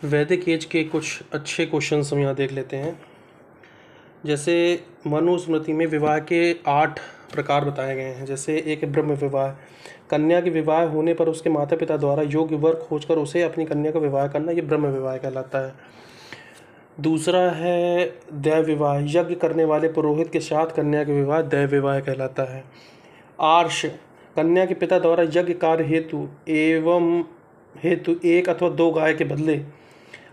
वैदिक एज के कुछ अच्छे क्वेश्चंस हम यहाँ देख लेते हैं। जैसे मनुस्मृति में विवाह के 8 प्रकार बताए गए हैं। जैसे एक है ब्रह्म विवाह, कन्या के विवाह होने पर उसके माता पिता द्वारा योग्य वर खोजकर उसे अपनी कन्या का विवाह करना, ये ब्रह्म विवाह कहलाता है। दूसरा है दैव विवाह, यज्ञ करने वाले पुरोहित के साथ कन्या का विवाह दैव विवाह कहलाता है। आर्ष, कन्या के पिता द्वारा यज्ञ कार्य हेतु एक अथवा दो गाय के बदले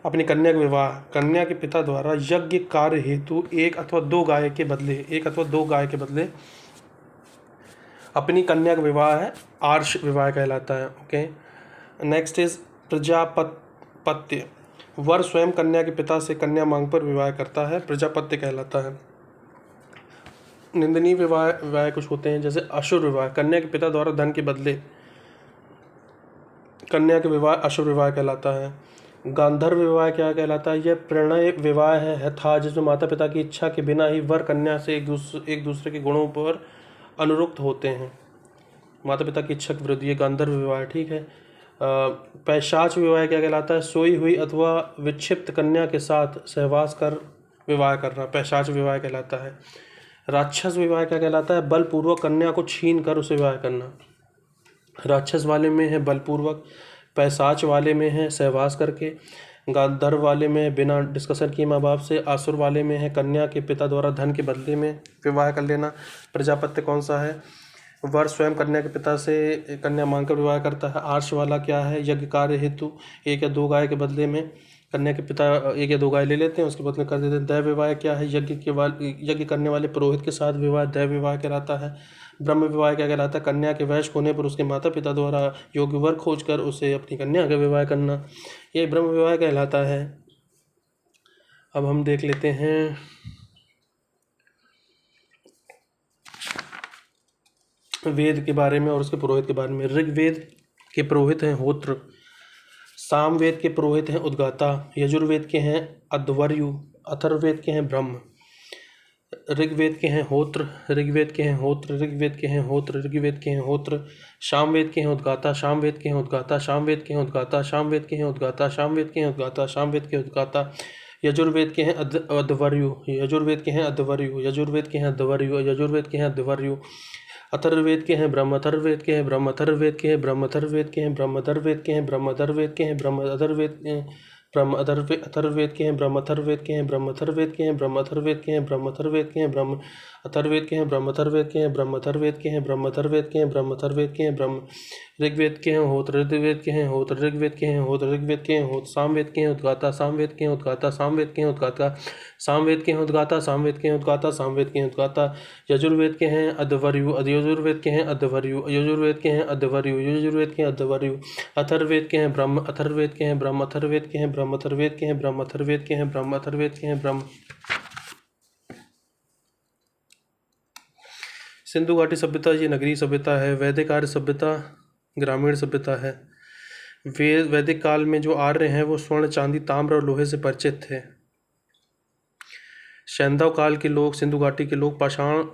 अपनी कन्या का विवाह, कन्या के पिता द्वारा यज्ञ कार्य हेतु एक अथवा दो गाय के बदले अपनी कन्या का विवाह है आर्ष विवाह कहलाता है। ओके, नेक्स्ट इज प्रजापत्य, वर स्वयं कन्या के पिता से कन्या मांग पर विवाह करता है, प्रजापत्य कहलाता है। निंदनीय विवाह कुछ होते हैं, जैसे अशुर विवाह, कन्या के पिता द्वारा धन के बदले कन्या के विवाह अशुर विवाह कहलाता है। गांधर्व विवाह क्या कहलाता है? यह प्रणय विवाह था जिसमें माता पिता की इच्छा के बिना ही वर कन्या से एक दूसरे के गुणों पर अनुरक्त होते हैं। माता पिता की इच्छा के विरुद्ध ये गांधर्व विवाह, ठीक है। पैशाच विवाह क्या कहलाता है? सोई हुई अथवा विक्षिप्त कन्या के साथ सहवास कर विवाह करना, पैशाच विवाह कहलाता है। राक्षस विवाह क्या कहलाता है? बलपूर्वक कन्या को छीन कर उसे विवाह करना। राक्षस वाले में है बलपूर्वक, पैशाच वाले में है सहवास करके, गांधर्व वाले में है बिना डिस्कशन किए माँ बाप से, आसुर वाले में है कन्या के पिता द्वारा धन के बदले में विवाह कर लेना। प्रजापत्य कौन सा है? वर स्वयं कन्या के पिता से कन्या मांगकर विवाह करता है। आर्ष वाला क्या है? यज्ञ कार्य हेतु एक या दो गाय के बदले में कन्या के पिता एक या दो गाय ले लेते हैं, उसके बदले कर देते हैं। दैव विवाह क्या है? यज्ञ करने वाले पुरोहित के साथ विवाह दैव विवाह कहलाता है। ब्रह्म विवाह क्या कहलाता है? कन्या के वयस्क होने पर उसके माता पिता द्वारा योग्य वर खोजकर उसे अपनी कन्या का विवाह करना, ये ब्रह्म विवाह कहलाता है। अब हम देख लेते हैं वेद के बारे में और उसके पुरोहित के बारे में। ऋग्वेद के पुरोहित हैं होत्र, सामवेद के पुरोहित हैं उद्गाता, यजुर्वेद के हैं अध्वर्यु, अथर्ववेद के हैं ब्रह्म। ऋग्वेद के हैं होत्र, ऋग्वेद के हैं होत्र, ऋग्वेद के हैं होत्र, ऋग्वेद के हैं होत्र। सामवेद के हैं उद्गाता, सामवेद के हैं उद्गाता, सामवेद के हैं उद्गाता, सामवेद के हैं उद्गाता, सामवेद के हैं उद्गाता, सामवेद के उद्गाता। यजुर्वेद के हैं अध्वर्यु, यजुर्वेद के हैं अध्वर्यु, यजुर्वेद के हैं अध्वर्यु, यजुर्वेद के हैं अध्वर्यु। अथर्ववेद के हैं ब्रह्म, अथर्ववेद के हैं ब्रह्म, अथर्ववेद के हैं ब्रह्म, अथर्ववेद के हैं ब्रह्म, अथर्ववेद के हैं ब्रह्म, अथर्ववेद के हैं ब्रह्म, अथर्ववेद ब्रह्म, अथर्ववेद के हैं ब्रह्म, अथर्ववेद के हैं ब्रह्म, अथर्ववेद के हैं ब्रह्म, अथर्ववेद के हैं ब्रह्म, अथर्ववेद के हैं ब्रह्म, अथर्ववेद के हैं ब्रह्म, अथर्ववेद के हैं ब्रह्म, अथर्ववेद के हैं ब्रह्म, अथर्ववेद के हैं ब्रह्म, अथर्ववेद के हैं ब्रह्म। ऋग्वेद के हैं होत्र, ऋग्वेद के हैं होत्र, ऋग्वेद के हैं होत्र, ऋग्वेद के हैं होत्र। सामवेद के हैं उद्गाता, सामवेद के हैं उद्गाता, सामवेद के हैं उद्गाता, सामवेद के हैं उद्गाता, सामवेद के हैं उद्गाता, सामवेद के हैं उद्गाता। यजुर्वेद के हैं अध्वर्यु, यजुर्वेद के हैं अध्वर्यु, यजुर्वेद के हैं अध्वर्यु, यजुर्वेद के हैं अध्वर्यु। अथर्ववेद के हैं ब्रह्म, अथर्ववेद के हैं ब्रह्म, अथर्ववेद के हैं ब्रह्म, अथर्ववेद के हैं ब्रह्म, अथर्ववेद के हैं ब्रह्म, अथर्ववेद के हैं ब्रह्म। सिंधु घाटी सभ्यता ये नगरीय सभ्यता है। वैदिक आर्य सभ्यता ग्रामीण सभ्यता है। वैदिक काल में जो आर्य हैं वो स्वर्ण, चांदी, ताम्र और लोहे से परिचित थे। सैंधव काल के लोग, सिंधु घाटी के लोग पाषाण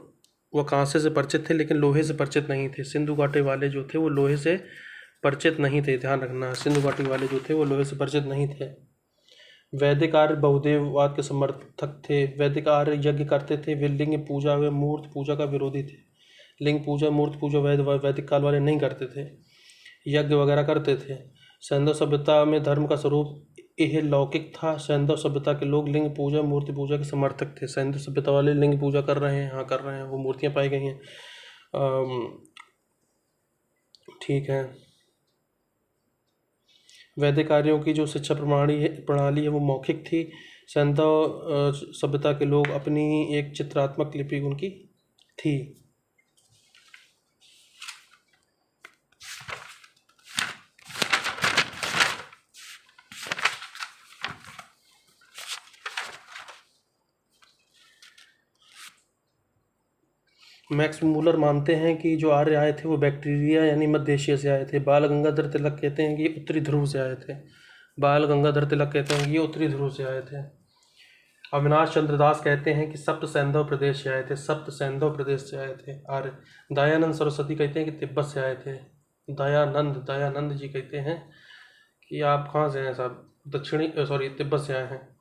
व कांसे से परिचित थे लेकिन लोहे से परिचित नहीं थे। सिंधु घाटी वाले जो थे वो लोहे से परिचित नहीं थे, ध्यान रखना। सिंधु घाटी वाले जो थे वो लोहे से परिचित नहीं थे। वैदिक आर्य बहुदेववाद के समर्थक थे। वैदिक आर्य यज्ञ करते थे, वे लिंग पूजा व मूर्त पूजा का विरोधी थे। लिंग पूजा, मूर्त पूजा वैदिक काल वाले नहीं करते थे, यज्ञ वगैरह करते थे। सैंधव सभ्यता में धर्म का स्वरूप यह लौकिक था। सैंधव सभ्यता के लोग लिंग पूजा, मूर्ति पूजा के समर्थक थे। सैंधव सभ्यता वाले लिंग पूजा कर रहे हैं, हाँ कर रहे हैं, वो मूर्तियाँ पाई गई हैं, ठीक है। वैदिक आर्यों की जो शिक्षा प्रणाली है वो मौखिक थी। सैंधव सभ्यता के लोग अपनी एक चित्रात्मक लिपि उनकी थी। मैक्स मूलर मानते हैं कि जो आर्य आए थे वो बैक्टीरिया यानी मध्य एशिया से आए थे। बाल गंगाधर तिलक कहते हैं कि ये उत्तरी ध्रुव से आए थे। बाल गंगाधर तिलक कहते हैं कि ये उत्तरी ध्रुव से आए थे। अविनाश चंद्र दास कहते हैं कि सप्त सैंधव प्रदेश से आए थे, सप्त सैंधव प्रदेश से आए थे आर्य। दयानंद सरस्वती कहते हैं कि तिब्बत से आए थे। दयानंद जी कहते हैं कि आप कहाँ से हैं साहब, तिब्बत से आए हैं।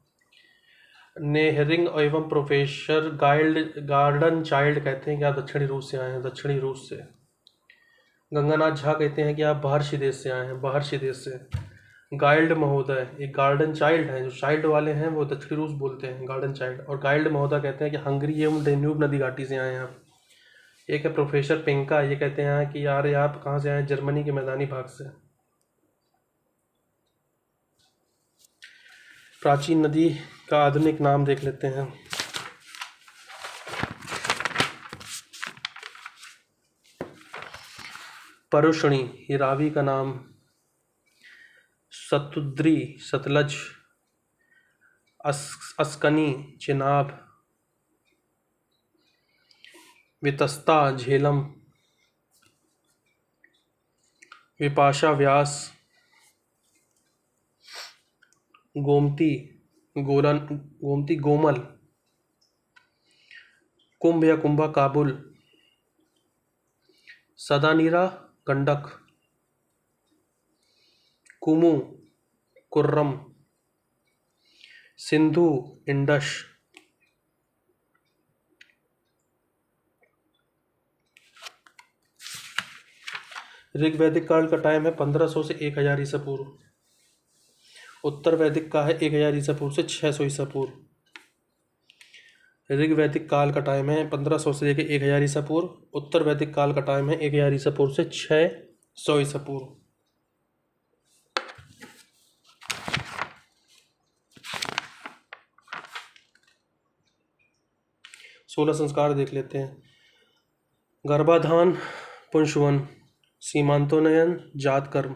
नेहरिंग एवं प्रोफेसर गार्डन चाइल्ड कहते हैं कि आप दक्षिणी रूस से आए हैं, दक्षिणी रूस से। गंगानाथ झा कहते हैं कि आप बाहर्षि देश से आए हैं, बाहर्षि देश से। गाइल्ड महोदय, एक गार्डन चाइल्ड है, जो चाइल्ड वाले हैं वो दक्षिणी रूस बोलते हैं, गार्डन चाइल्ड। और गाइल्ड महोदय कहते हैं कि हंगरी एवं डेन्यूब नदी घाटी से आए हैं आप। एक है प्रोफेसर पिंका, ये कहते हैं कि यार आप कहाँ से आए, जर्मनी के मैदानी भाग से। प्राचीन नदी का आधुनिक नाम देख लेते हैं। परुष्णी, ये रावी का नाम। सतुद्री, सतलज। अस्कनी, चिनाब। वितस्ता, झेलम। विपाशा, व्यास। गोमती, गोमती, गोमल। कुंभ या कुंभा, काबुल। सदानीरा, गंडक। कुमु, कुर्रम। सिंधु, इंडस। ऋग वैदिक काल का टाइम है 1500 से 1000 ईसा पूर्व। उत्तर वैदिक का है 1000 ईसा पूर्व से 600 ईसा पूर्व। ऋग वैदिक काल का टाइम है 1500 से लेकर 1000 ईसा पूर्व। उत्तर वैदिक काल का टाइम है 1000 ईसा पूर्व से 600 ईसा पूर्व। सोलह संस्कार देख लेते हैं। गर्भाधान, पुंशवन। सीमांतोन्नयन, जात कर्म।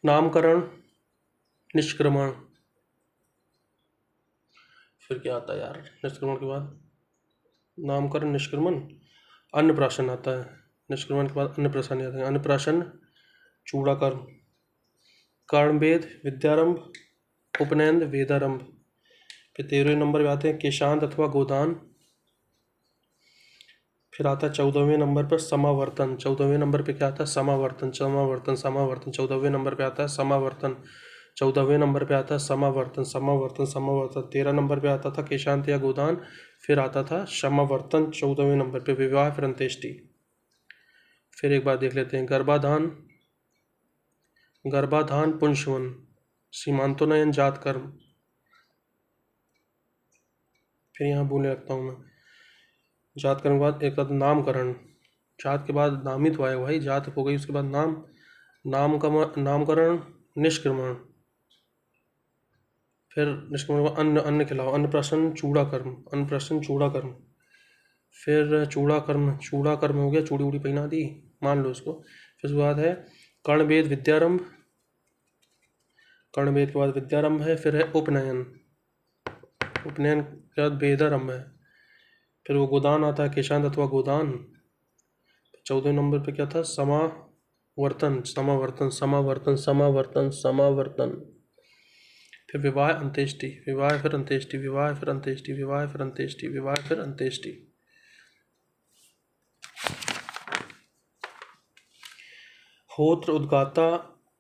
नामकरण, निष्क्रमण। फिर क्या आता है यार निष्क्रमण के बाद? नामकरण, निष्क्रमण, अन्नप्राशन आता है। निष्क्रमण के बाद अन्नप्राशन आता है। अन्नप्राशन, चूड़ाकर्म। कर्णवेद, विद्यारंभ। उपनयन, वेदारंभ। फिर 13वें नंबर पे आते हैं केशांत अथवा गोदान। फिर आता है 14वें नंबर पर समावर्तन। 14वें नंबर पे क्या आता है? समावर्तन, समावर्तन, समावर्तन। 14वें नंबर पे आता है समावर्तन। 14वें नंबर पे आता है समावर्तन, समावर्तन, समावर्तन। 13 नंबर पे आता था केशांत या गोदान। फिर आता था समावर्तन 14वें नंबर पे। विवाह, फिर अंत्येष्टि। फिर एक बार देख लेते हैं। गर्भाधान, गर्भाधान, पुंशवन। सीमांतोन्नयन, जात कर्म। फिर यहाँ बोलने लगता हूँ मैं। जात कर्म के बाद एक नामकरण। जात के बाद नामित हुआ है भाई, जात हो गई, उसके बाद नामकरण, निष्क्रमण। फिर निष्क्रमण के बाद अन्न, अन्न खिलाओ। अन्नप्राशन, चूड़ाकर्म, अन्नप्राशन, चूड़ाकर्म। फिर चूड़ाकर्म, चूड़ाकर्म हो गया, चूड़ी उड़ी पहना दी, मान लो उसको। फिर उसके बाद है कर्णवेद, विद्यारंभ। कर्णवेद के बाद विद्यारंभ है। फिर है उपनयन, उपनयन के बाद वेदारंभ है। फिर वो गोदान आता है, केशांत अथवा गोदान। 14वें नंबर पे क्या था? समावर्तन, समावर्तन, समावर्तन, समावर्तन, समावर्तन। फिर विवाह, अंत्येष्टि, विवाह फिर अंत्येष्टि, विवाह फिर अंत्येष्टि, विवाह फिर अंत्येष्टि, विवाह फिर अंत्येष्टि। होत्र उद्गाता,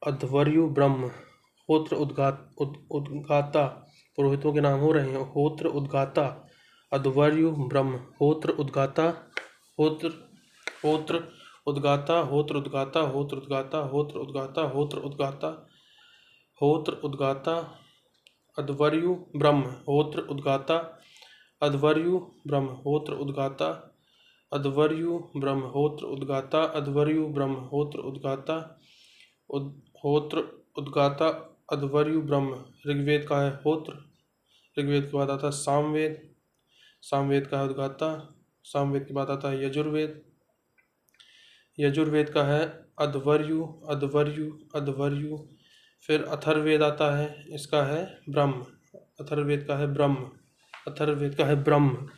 अध्वर्यु, ब्रह्म। होत्र उद्गाता पुरोहितों के नाम हो रहे हैं। होत्र उद्गाता, अध्वर्यु, ब्रह्म। होत्र उद्गाता, होत्र होत्र उद्गाता, होत्र उद्गाता, होत्र उद्गाता, होत्र उद्गाता, होत्र उद्गाता, होत्र उद्गाता, अध्वर्यु, ब्रह्म। होत्र उद्गाता, अध्वर्यु, ब्रह्म। होत्र उद्गाता, अध्वर्यु, ब्रह्म। होत्र उद्गाता, अध्वर्यु, ब्रह्म। होत्र उद्गाता, होत्र उद्गाता, अध्वर्यु, ब्रह्म। ऋग्वेद का है होत्र। ऋग्वेद के बाद आता है सामवेद। सामवेद का है उद्गाता। सामवेद के बाद आता है यजुर्वेद। यजुर्वेद का है अध्वर्यु, अध्वर्यु, अध्वर्यु। फिर अथर्ववेद आता है, इसका है ब्रह्म। अथर्ववेद का है ब्रह्म। अथर्ववेद का है ब्रह्म।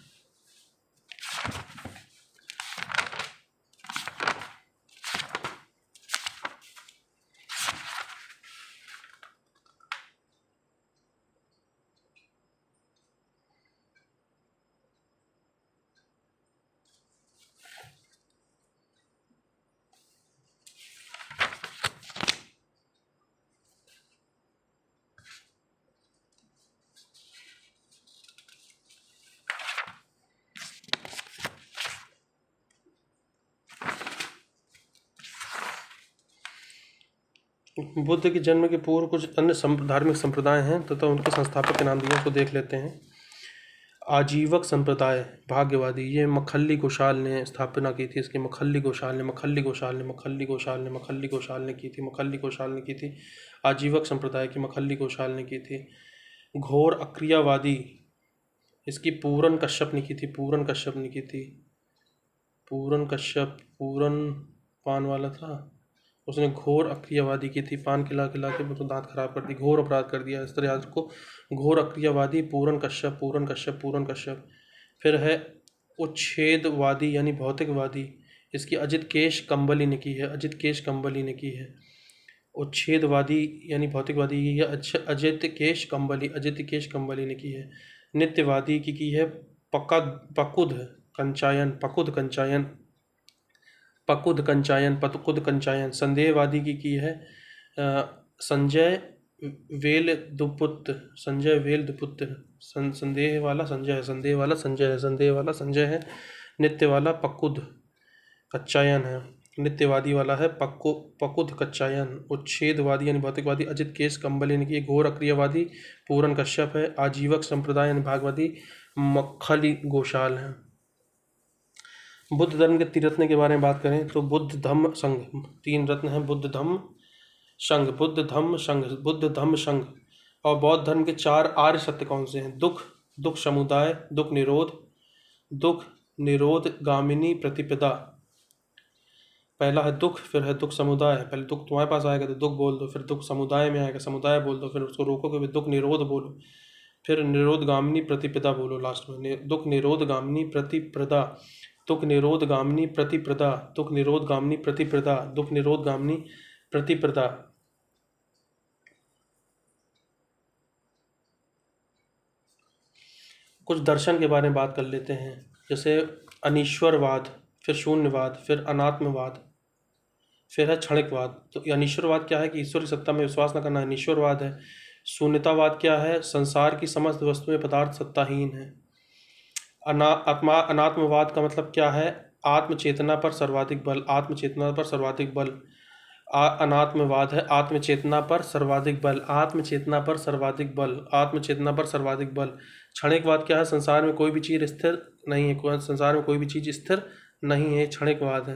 बुद्ध के जन्म के पूर्व कुछ अन्य धार्मिक संप्रदाय हैं तथा उनके संस्थापक के नाम दिए, उसको देख लेते हैं। आजीवक संप्रदाय भाग्यवादी, ये मखल्ली घोषाल ने स्थापना की थी इसकी। मखल्ली घोषाल ने की थी। आजीवक संप्रदाय की मखल्ली घोषाल ने की थी। घोर अक्रियावादी, इसकी पूरन कश्यप ने की थी। पूरन पान वाला था, उसने घोर अक्रियावादी की थी। पान खिला खिला के तो दांत खराब कर दी, घोर अपराध कर दिया, इस तरह को घोर अक्रियावादी पूरन कश्यप। फिर है उच्छेदवादी यानी भौतिकवादी, इसकी अजित केश कंबली ने की है। उच्छेदवादी यानी भौतिकवादी, ये अजित केश कंबली ने की है। नित्यवादी की है पकुद कंचायन। संदेहवादी की है संजय वेलदुपुत्र। संदेह वाला संजय है। नित्य वाला पकुद कच्चायन है। नित्यवादी वाला है पकुद कच्चायन। उच्छेदवादी यानी भौतिकवादी अजित केश कंबली ने की। घोर अक्रियवादी पूरन कश्यप है। आजीवक संप्रदाय यानी भागवादी मखली घोषाल है। बुद्ध धर्म के 3 रत्न के बारे में बात करें तो बुद्ध धम्म संघ, 3 रत्न हैं। बुद्ध धम्म संघ। और बौद्ध धर्म के 4 आर्य सत्य कौन से हैं? दुख समुदाय, दुख निरोध गामिनी प्रतिपदा। पहला है दुख, फिर है दुख समुदाय। पहले दुख तुम्हारे पास आएगा तो दुख बोल दो, फिर दुख समुदाय में आएगा समुदाय बोल दो, फिर उसको रोकोगे फिर दुख निरोध बोलो, फिर निरोध गामिनी प्रतिपदा बोलो लास्ट में। दुख निरोध गामिनी प्रतिप्रदा। कुछ दर्शन के बारे में बात कर लेते हैं, जैसे अनीश्वरवाद, फिर शून्यवाद, फिर अनात्मवाद, फिर है क्षणिकवाद। तो अनीश्वरवाद क्या है कि ईश्वर की सत्ता में विश्वास न करना अनीश्वरवाद है। शून्यतावाद क्या है? संसार की समस्त वस्तुएं पदार्थ सत्ताहीन है। अनात्मवाद का मतलब क्या है? आत्मचेतना पर सर्वाधिक बल। अनात्मवाद है आत्मचेतना पर सर्वाधिक बल। क्षणिकवाद क्या है? संसार में कोई भी चीज स्थिर नहीं है, क्षणिकवाद है।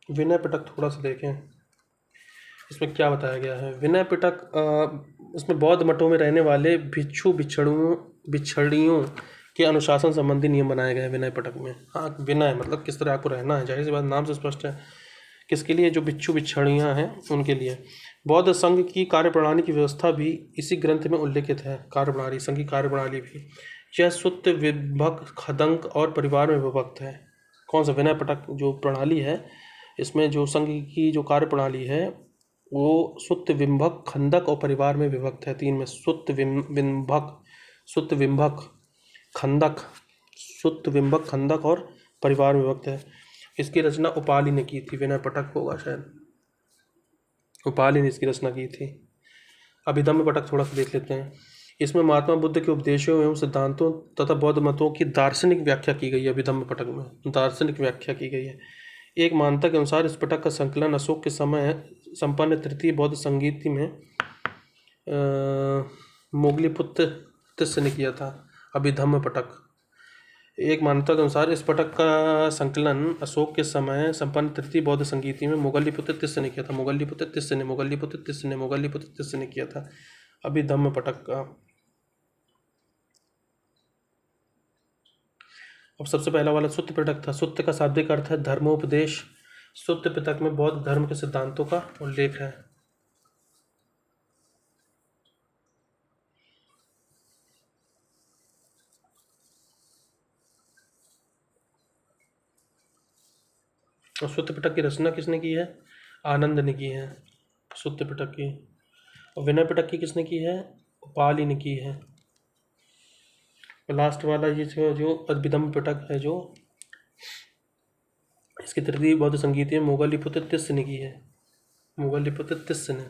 विनय पिटक थोड़ा सा देखें, इसमें क्या बताया गया है। विनय पिटक इसमें बौद्ध मठों में रहने वाले भिक्षु भिक्षुणियों के अनुशासन संबंधी नियम बनाए गए हैं विनय पिटक में। हाँ, विनय मतलब किस तरह आपको रहना है, जाहिर सी बात नाम से स्पष्ट है किसके लिए, जो भिक्षु भिक्षुणियाँ हैं उनके लिए। बौद्ध संघ की कार्यप्रणाली की व्यवस्था भी इसी ग्रंथ में उल्लेखित है। संघ की कार्यप्रणाली भी, यह सुत्त विभक्त खदंक और परिवार में विभक्त है। कौन सा? विनय पिटक जो प्रणाली है, इसमें जो संघ की जो कार्यप्रणाली है वो सुत्त विभक्त खंदक और परिवार में विभक्त है। 3 में सुत्त विभक्त खंदक और परिवार में विभक्त है। इसकी रचना उपाली ने की थी। विनय पिटक होगा शायद, उपाली ने इसकी रचना की थी। अभिधम्म पिटक थोड़ा सा देख लेते हैं। इसमें महात्मा बुद्ध के उपदेशों एवं सिद्धांतों तथा बौद्ध मतों की दार्शनिक व्याख्या की गई है। अभिधम्म पिटक में दार्शनिक व्याख्या की गई है। एक मान्यता के अनुसार इस पिटक का संकलन अशोक के समय संपन्न तृतीय बौद्ध संगीति में मोगलीपुत्र तिस्स ने किया था। अभिधम्म पिटक। एक मान्यता के अनुसार इस पिटक का संकलन अशोक के समय संपन्न तृतीय बौद्ध संगीति में मोगलीपुत्र तिस्स ने किया था। मोगलीपुत्र तिस्स ने किया था अभिधम्म पिटक का। अब सबसे पहला वाला सुत्त पिटक था। सुत्त का शाब्दिक अर्थ है धर्मोपदेश। सुत्त पिटक में बौद्ध धर्म के सिद्धांतों का उल्लेख है। और सुत्त पिटक की रचना किसने की है? आनंद ने की है सुत्त पिटक की। और विनय पिटक की किसने की है? उपाली ने की है। लास्ट वाला ये जो अभिधम्म पिटक है, जो इसकी तृतीय बौद्ध संगीत है, मोगलीपुत्र तिस्स ने की है। मोगलीपुत्र तिस्स ने।